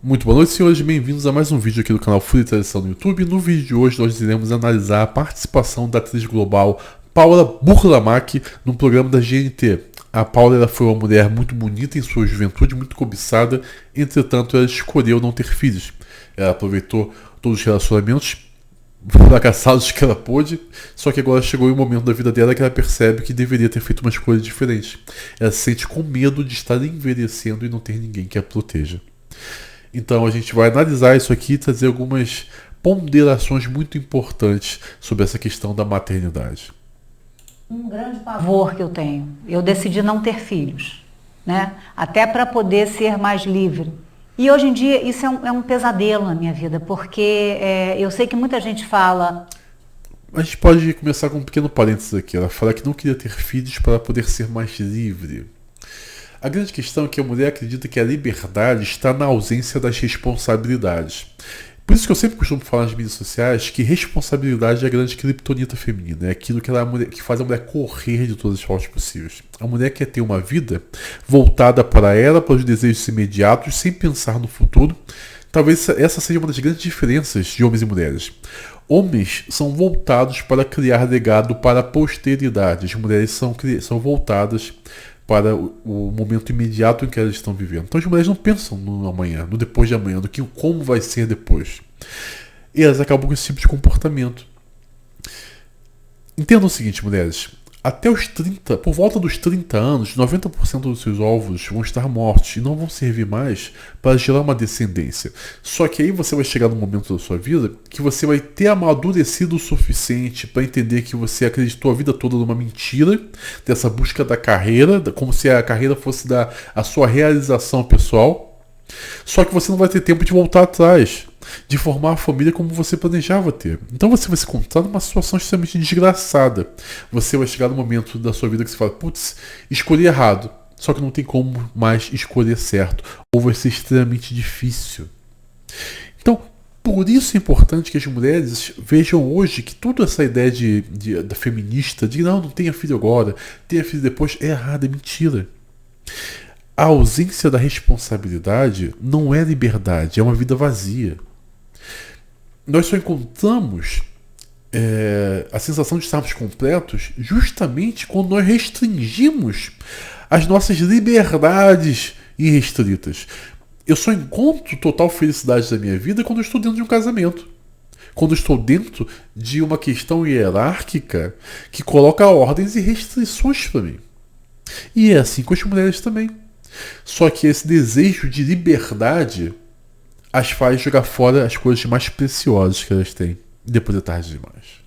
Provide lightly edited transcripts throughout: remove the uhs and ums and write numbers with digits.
Muito boa noite, senhores, bem-vindos a mais um vídeo aqui do canal Fúria e Tradição no YouTube. No vídeo de hoje nós iremos analisar a participação da atriz global Paula Burlamaque no programa da GNT. A Paula ela foi uma mulher muito bonita em sua juventude, muito cobiçada, entretanto ela escolheu não ter filhos. Ela aproveitou todos os relacionamentos fracassados que ela pôde, só que agora chegou o momento da vida dela que ela percebe que deveria ter feito uma escolha diferente. Ela se sente com medo de estar envelhecendo e não ter ninguém que a proteja. Então a gente vai analisar isso aqui e trazer algumas ponderações muito importantes sobre essa questão da maternidade. Um grande pavor que eu tenho, eu decidi não ter filhos, né? Até para poder ser mais livre. E hoje em dia isso é um pesadelo na minha vida, porque eu sei que muita gente fala... A gente pode começar com um pequeno parênteses aqui. Ela fala que não queria ter filhos para poder ser mais livre. A grande questão é que a mulher acredita que a liberdade está na ausência das responsabilidades. Por isso que eu sempre costumo falar nas mídias sociais que responsabilidade é a grande criptonita feminina. É aquilo que faz a mulher correr de todas as formas possíveis. A mulher quer ter uma vida voltada para ela, para os desejos imediatos, sem pensar no futuro. Talvez essa seja uma das grandes diferenças de homens e mulheres. Homens são voltados para criar legado para a posteridade. As mulheres são voltadas para o momento imediato em que elas estão vivendo. Então as mulheres não pensam no amanhã, no depois de amanhã, no que como vai ser depois. E elas acabam com esse tipo de comportamento. Entendam o seguinte, mulheres. Até os 30, por volta dos 30 anos, 90% dos seus ovos vão estar mortos e não vão servir mais para gerar uma descendência. Só que aí você vai chegar num momento da sua vida que você vai ter amadurecido o suficiente para entender que você acreditou a vida toda numa mentira, dessa busca da carreira, como se a carreira fosse a sua realização pessoal. Só que você não vai ter tempo de voltar atrás, de formar a família como você planejava ter. Então você vai se encontrar numa situação extremamente desgraçada. Você vai chegar no momento da sua vida que você fala, putz, escolhi errado. Só que não tem como mais escolher certo. Ou vai ser extremamente difícil. Então, por isso é importante que as mulheres vejam hoje que toda essa ideia da feminista, de não tenha filho agora, tenha filho depois, é errada, é mentira. A ausência da responsabilidade não é liberdade, é uma vida vazia. Nós só encontramos a sensação de estarmos completos justamente quando nós restringimos as nossas liberdades irrestritas. Eu só encontro total felicidade da minha vida quando eu estou dentro de um casamento. Quando eu estou dentro de uma questão hierárquica que coloca ordens e restrições para mim. E é assim com as mulheres também. Só que esse desejo de liberdade as faz jogar fora as coisas mais preciosas que elas têm. E depois é tarde demais.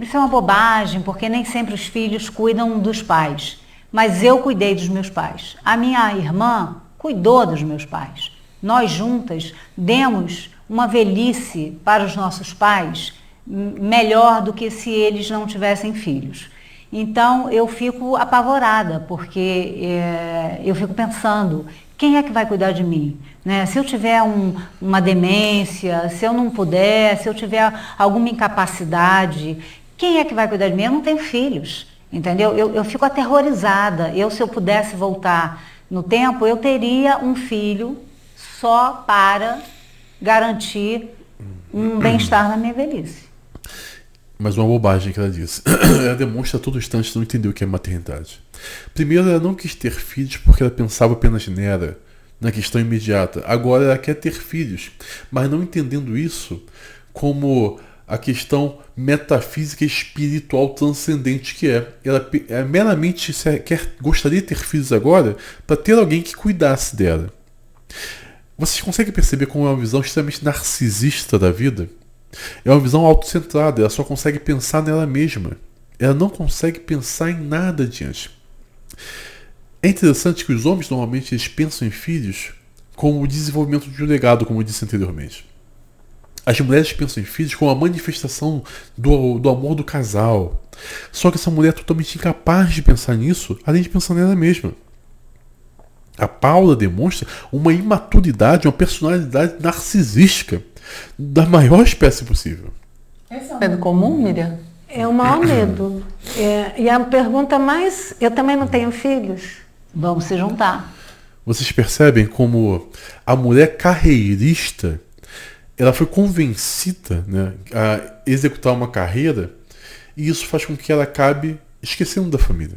Isso é uma bobagem, porque nem sempre os filhos cuidam dos pais. Mas eu cuidei dos meus pais. A minha irmã cuidou dos meus pais. Nós juntas demos uma velhice para os nossos pais melhor do que se eles não tivessem filhos. Então eu fico apavorada, porque eu fico pensando, quem é que vai cuidar de mim? Né? Se eu tiver uma demência, se eu não puder, se eu tiver alguma incapacidade, quem é que vai cuidar de mim? Eu não tenho filhos, entendeu? Eu fico aterrorizada. Se eu pudesse voltar no tempo, eu teria um filho só para garantir um bem-estar na minha velhice. Mas uma bobagem que ela disse. Ela demonstra a todo instante que não entendeu o que é maternidade. Primeiro, ela não quis ter filhos porque ela pensava apenas nela, na questão imediata. Agora ela quer ter filhos, mas não entendendo isso como a questão metafísica e espiritual transcendente que é. Ela meramente gostaria de ter filhos agora para ter alguém que cuidasse dela. Vocês conseguem perceber como é uma visão extremamente narcisista da vida? É uma visão autocentrada, ela só consegue pensar nela mesma. Ela não consegue pensar em nada adiante. É interessante que os homens normalmente eles pensam em filhos como o desenvolvimento de um legado, como eu disse anteriormente. As mulheres pensam em filhos como a manifestação do amor do casal. Só que essa mulher é totalmente incapaz de pensar nisso, além de pensar nela mesma. A Paula demonstra uma imaturidade, uma personalidade narcisística da maior espécie possível. Esse é um medo comum, Miriam? É o maior medo. E a pergunta mais... Eu também não tenho filhos. Vamos se juntar. Vocês percebem como a mulher carreirista, ela foi convencida, né, a executar uma carreira, e isso faz com que ela acabe esquecendo da família.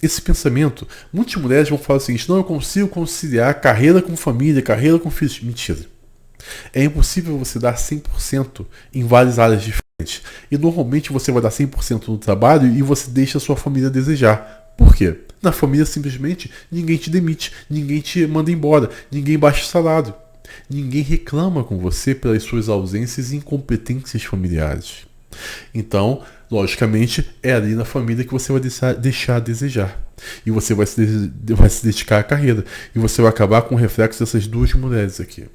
Esse pensamento, muitas mulheres vão falar o seguinte: não, eu consigo conciliar carreira com família, carreira com filhos. Mentira. É impossível você dar 100% em várias áreas diferentes. E normalmente você vai dar 100% no trabalho e você deixa a sua família a desejar. Por quê? Na família, simplesmente, ninguém te demite, ninguém te manda embora, ninguém baixa o salário. Ninguém reclama com você pelas suas ausências e incompetências familiares. Então, logicamente, é ali na família que você vai deixar a desejar. E você vai se dedicar à carreira. E você vai acabar com o reflexo dessas duas mulheres aqui.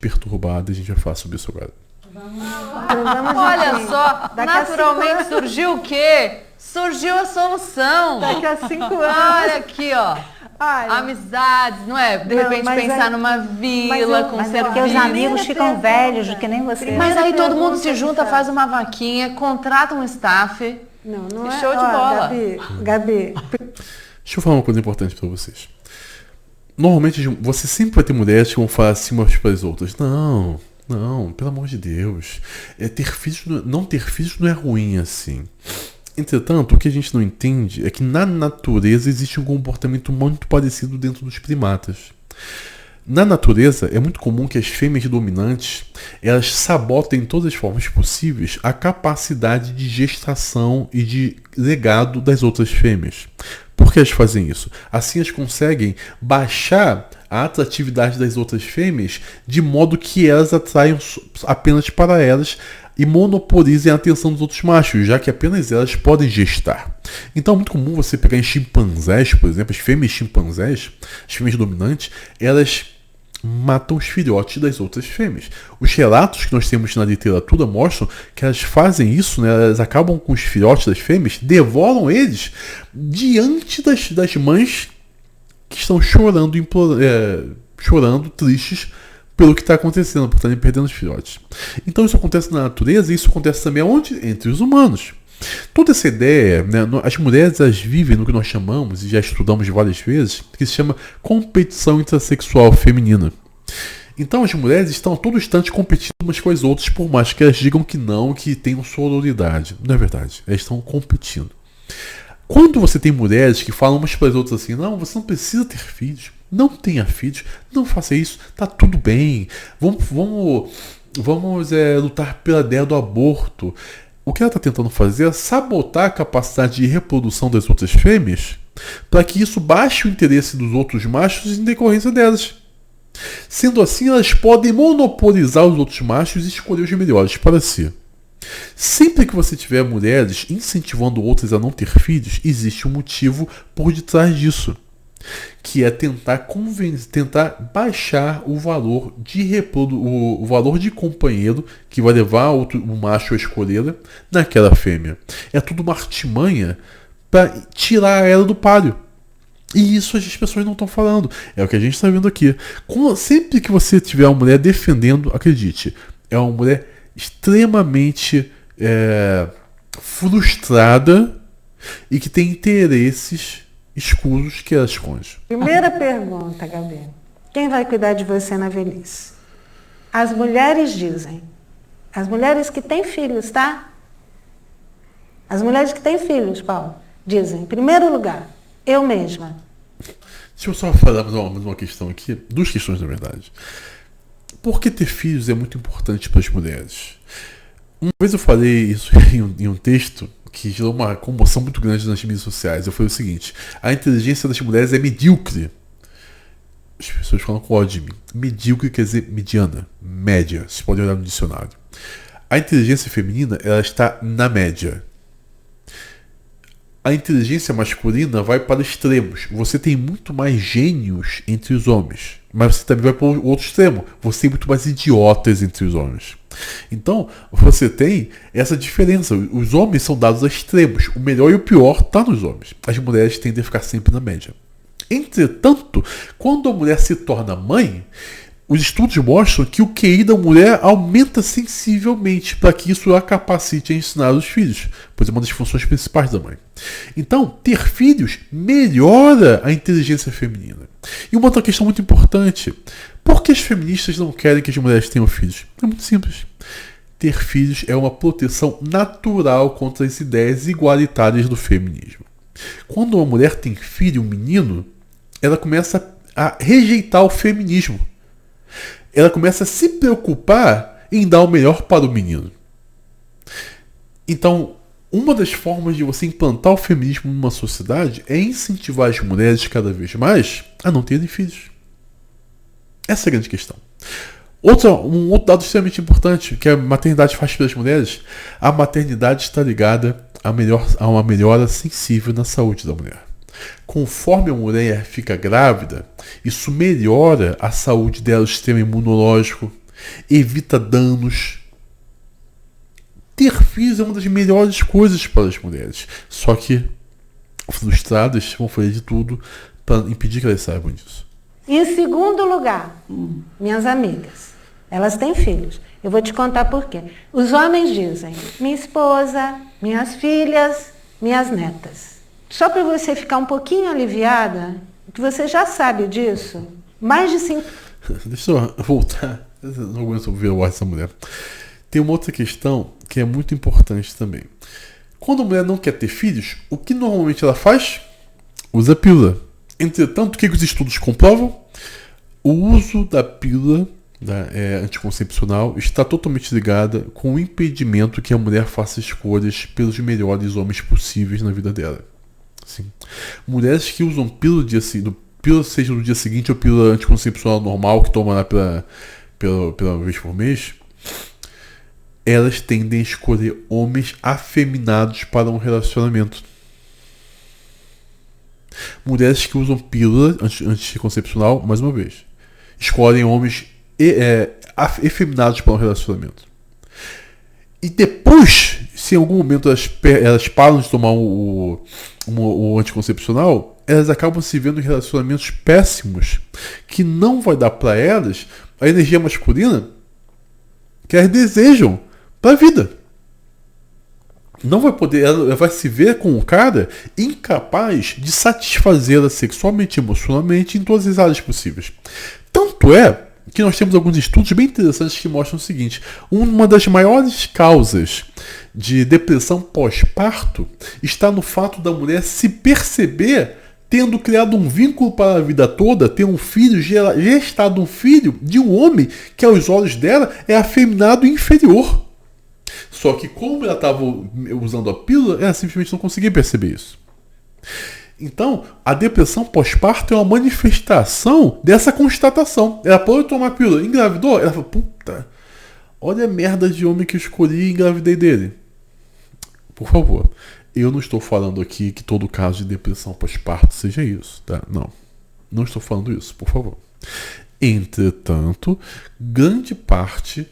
Perturbada, a gente vai falar sobre isso agora. Olha só, naturalmente surgiu o quê? Surgiu a solução. Daqui a 5 anos. Olha aqui, ó. Ai, Amizades, não é? De repente pensar numa vila com Mas é serviço. porque os amigos ficam velhos, que nem você. Mas aí todo mundo se pergunta, junta, Gustavo. faz uma vaquinha, contrata um staff. não E é. show de Ó, bola. Gabi, Deixa eu falar uma coisa importante pra vocês. Normalmente, você sempre vai ter mulheres que vão falar assim umas para as outras. Não, pelo amor de Deus. Não ter filhos não é ruim assim. Entretanto, o que a gente não entende é que na natureza existe um comportamento muito parecido dentro dos primatas. Na natureza, é muito comum que as fêmeas dominantes, elas sabotem de todas as formas possíveis a capacidade de gestação e de legado das outras fêmeas. Por que elas fazem isso? Assim elas conseguem baixar a atratividade das outras fêmeas de modo que elas atraiam apenas para elas e monopolizem a atenção dos outros machos, já que apenas elas podem gestar. Então é muito comum você pegar em chimpanzés, por exemplo, as fêmeas chimpanzés, as fêmeas dominantes, elas matam os filhotes das outras fêmeas. Os relatos que nós temos na literatura mostram que elas fazem isso, né? Elas acabam com os filhotes das fêmeas, devoram eles diante das mães que estão chorando, chorando, tristes pelo que está acontecendo, por estarem perdendo os filhotes. Então isso acontece na natureza e isso acontece também onde? Entre os humanos. Toda essa ideia, né, as mulheres elas vivem no que nós chamamos, e já estudamos várias vezes, que se chama competição intersexual feminina. Então as mulheres estão a todo instante competindo umas com as outras, por mais que elas digam que não, que tenham sororidade. Não é verdade, elas estão competindo. Quando você tem mulheres que falam umas para as outras assim, não, você não precisa ter filhos, não tenha filhos, não faça isso, tá tudo bem, vamos lutar pela ideia do aborto. O que ela está tentando fazer é sabotar a capacidade de reprodução das outras fêmeas para que isso baixe o interesse dos outros machos em decorrência delas. Sendo assim, elas podem monopolizar os outros machos e escolher os melhores para si. Sempre que você tiver mulheres incentivando outras a não ter filhos, existe um motivo por detrás disso, que é tentar baixar o valor o valor de companheiro que vai levar o macho a escolher naquela fêmea. É tudo uma artimanha para tirar ela do páreo. E isso as pessoas não estão falando. É o que a gente está vendo aqui. Sempre que você tiver uma mulher defendendo, acredite, é uma mulher extremamente frustrada e que tem interesses escuros que ela esconde. primeira pergunta, Gabi. Quem vai cuidar de você na velhice? As mulheres dizem. As mulheres que têm filhos, tá? As mulheres que têm filhos, Paulo, dizem, em primeiro lugar, eu mesma. Deixa eu só falar mais uma questão aqui. Duas questões, na verdade. Por que ter filhos é muito importante para as mulheres? Uma vez eu falei isso em um texto que gerou uma comoção muito grande nas mídias sociais. Eu falei o seguinte: a inteligência das mulheres é medíocre. As pessoas falam com ódio de mim. Medíocre quer dizer mediana, média. Vocês podem olhar no dicionário. A inteligência feminina, ela está na média. A inteligência masculina vai para extremos. Você tem muito mais gênios entre os homens, mas você também vai para o outro extremo. Você tem muito mais idiotas entre os homens. Então, você tem essa diferença. Os homens são dados a extremos. O melhor e o pior está nos homens. As mulheres tendem a ficar sempre na média. Entretanto, quando a mulher se torna mãe, os estudos mostram que o QI da mulher aumenta sensivelmente para que isso a capacite a ensinar os filhos, pois é uma das funções principais da mãe. Então, ter filhos melhora a inteligência feminina. E uma outra questão muito importante: por que as feministas não querem que as mulheres tenham filhos? É muito simples. Ter filhos é uma proteção natural contra as ideias igualitárias do feminismo. Quando uma mulher tem filho, um menino, ela começa a rejeitar o feminismo. Ela começa a se preocupar em dar o melhor para o menino. Então, uma das formas de você implantar o feminismo numa sociedade é incentivar as mulheres cada vez mais a não terem filhos. Essa é a grande questão. Um outro dado extremamente importante que a maternidade faz pelas mulheres: a maternidade está ligada a uma melhora sensível na saúde da mulher. Conforme a mulher fica grávida, isso melhora a saúde dela, o sistema imunológico, evita danos. Ter filhos é uma das melhores coisas para as mulheres. Só que frustradas vão fazer de tudo para impedir que elas saibam disso. Em segundo lugar, minhas amigas, elas têm filhos. Eu vou te contar por quê. Os homens dizem: minha esposa, minhas filhas, minhas netas. Só para você ficar um pouquinho aliviada, que você já sabe disso, mais de 5... Deixa eu voltar. Eu não aguento ouvir o ar dessa mulher. Tem uma outra questão que é muito importante também. Quando a mulher não quer ter filhos, o que normalmente ela faz? Usa pílula. Entretanto, o que os estudos comprovam? O uso da pílula anticoncepcional está totalmente ligada com o impedimento que a mulher faça escolhas pelos melhores homens possíveis na vida dela. Sim. Mulheres que usam pílula seja no dia seguinte ou pílula anticoncepcional normal que toma lá pela vez por mês, elas tendem a escolher homens afeminados para um relacionamento. Mulheres que usam pílula anticoncepcional, mais uma vez, escolhem homens efeminados para um relacionamento. E depois, se em algum momento elas param de tomar o anticoncepcional, elas acabam se vendo em relacionamentos péssimos, que não vai dar para elas a energia masculina que elas desejam para a vida. Não vai poder, ela vai se ver com um cara incapaz de satisfazê-la sexualmente, emocionalmente, em todas as áreas possíveis. Tanto é que nós temos alguns estudos bem interessantes que mostram o seguinte: uma das maiores causas de depressão pós-parto está no fato da mulher se perceber tendo criado um vínculo para a vida toda, ter um filho, gestado um filho de um homem que aos olhos dela é afeminado e inferior. Só que como ela estava usando a pílula, ela simplesmente não conseguia perceber isso. Então, a depressão pós-parto é uma manifestação dessa constatação. Ela pode tomar pílula, engravidou, ela fala: puta, olha a merda de homem que eu escolhi e engravidei dele. Por favor, eu não estou falando aqui que todo caso de depressão pós-parto seja isso, tá? Não estou falando isso, por favor. Entretanto, grande parte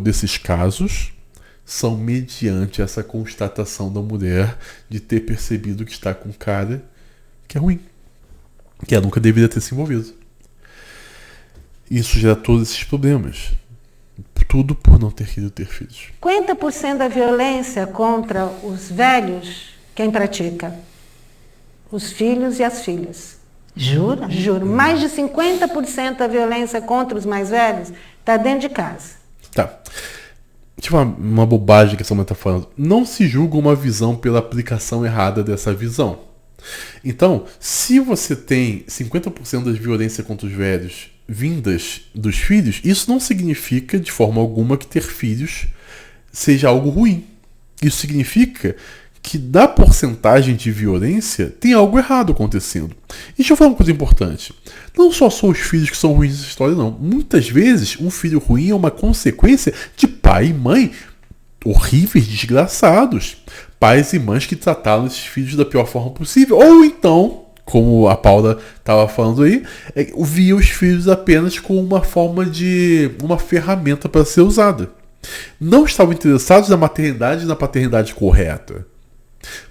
desses casos são mediante essa constatação da mulher de ter percebido que está com um cara que é ruim, que ela nunca deveria ter se envolvido. Isso gera todos esses problemas. Tudo por não ter querido ter filhos. 50% da violência contra os velhos, quem pratica? Os filhos e as filhas. Jura? Juro. Mais de 50% da violência contra os mais velhos está dentro de casa. Tá. Tipo uma bobagem que essa mulher está falando. Não se julga uma visão pela aplicação errada dessa visão. Então, se você tem 50% das violências contra os velhos vindas dos filhos, isso não significa de forma alguma que ter filhos seja algo ruim. Isso significa que da porcentagem de violência tem algo errado acontecendo. E deixa eu falar uma coisa importante. Não só são os filhos que são ruins nessa história, não. Muitas vezes um filho ruim é uma consequência de pai e mãe horríveis, desgraçados. Pais e mães que trataram esses filhos da pior forma possível. Ou então, como a Paula estava falando aí, via os filhos apenas como uma forma de uma ferramenta para ser usada. Não estavam interessados na maternidade e na paternidade correta,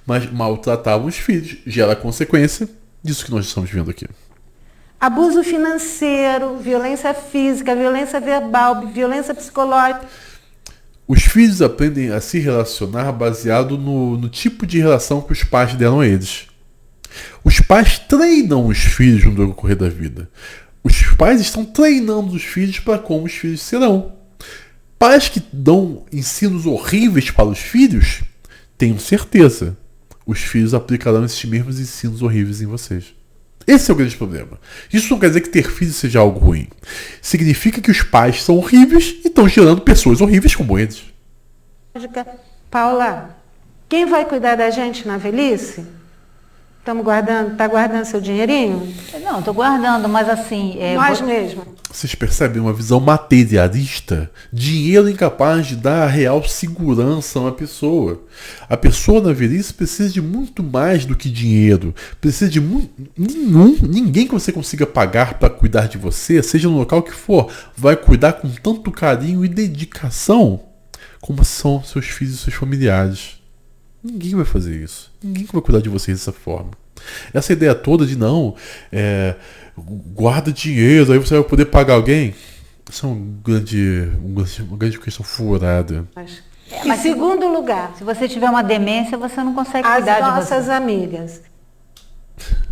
mas maltratavam os filhos. Gera a consequência disso que nós estamos vendo aqui. Abuso financeiro, violência física, violência verbal, violência psicológica. Os filhos aprendem a se relacionar baseado no tipo de relação que os pais deram a eles. Os pais treinam os filhos no decorrer da vida. Os pais estão treinando os filhos para como os filhos serão. Pais que dão ensinos horríveis para os filhos, tenho certeza, os filhos aplicarão esses mesmos ensinos horríveis em vocês. Esse é o grande problema. Isso não quer dizer que ter filhos seja algo ruim. Significa que os pais são horríveis e estão gerando pessoas horríveis como eles. Paula, quem vai cuidar da gente na velhice? Tá guardando seu dinheirinho? Não, estou guardando, mas assim... Nós mesmos. Vocês percebem uma visão materialista? Dinheiro incapaz de dar a real segurança a uma pessoa. A pessoa na velhice precisa de muito mais do que dinheiro. Precisa de ninguém que você consiga pagar para cuidar de você, seja no local que for, vai cuidar com tanto carinho e dedicação como são seus filhos e seus familiares. Ninguém vai fazer isso. Ninguém vai cuidar de vocês dessa forma. Essa ideia toda de não, guarda dinheiro, aí você vai poder pagar alguém. Isso é uma grande questão furada. Em segundo lugar, se você tiver uma demência, você não consegue cuidar de você. As nossas amigas.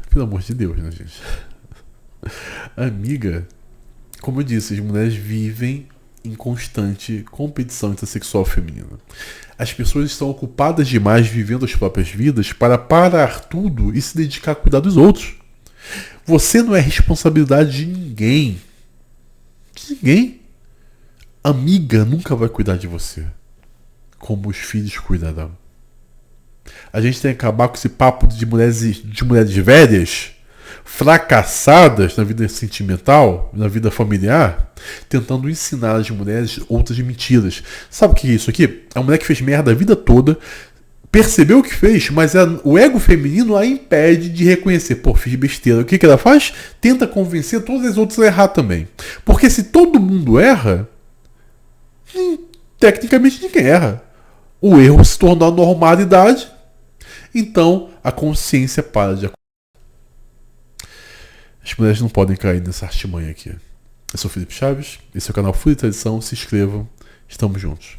Pelo amor de Deus, né, gente? Amiga, como eu disse, as mulheres vivem em constante competição intersexual feminina. As pessoas estão ocupadas demais vivendo as próprias vidas para parar tudo e se dedicar a cuidar dos outros. Você não é responsabilidade de ninguém. De ninguém. Amiga nunca vai cuidar de você como os filhos cuidarão. A gente tem que acabar com esse papo de mulheres velhas, fracassadas na vida sentimental, na vida familiar, tentando ensinar as mulheres outras mentiras. Sabe o que é isso aqui? A mulher que fez merda a vida toda, percebeu o que fez, mas o ego feminino a impede de reconhecer. Pô, fiz besteira. O que ela faz? Tenta convencer todas as outras a errar também. Porque se todo mundo erra, tecnicamente ninguém erra. O erro se tornou a normalidade, então a consciência para de acontecer. As mulheres não podem cair nessa artimanha aqui. Eu sou o Felipe Chaves, esse é o canal Fúria e Tradição. Se inscrevam, estamos juntos.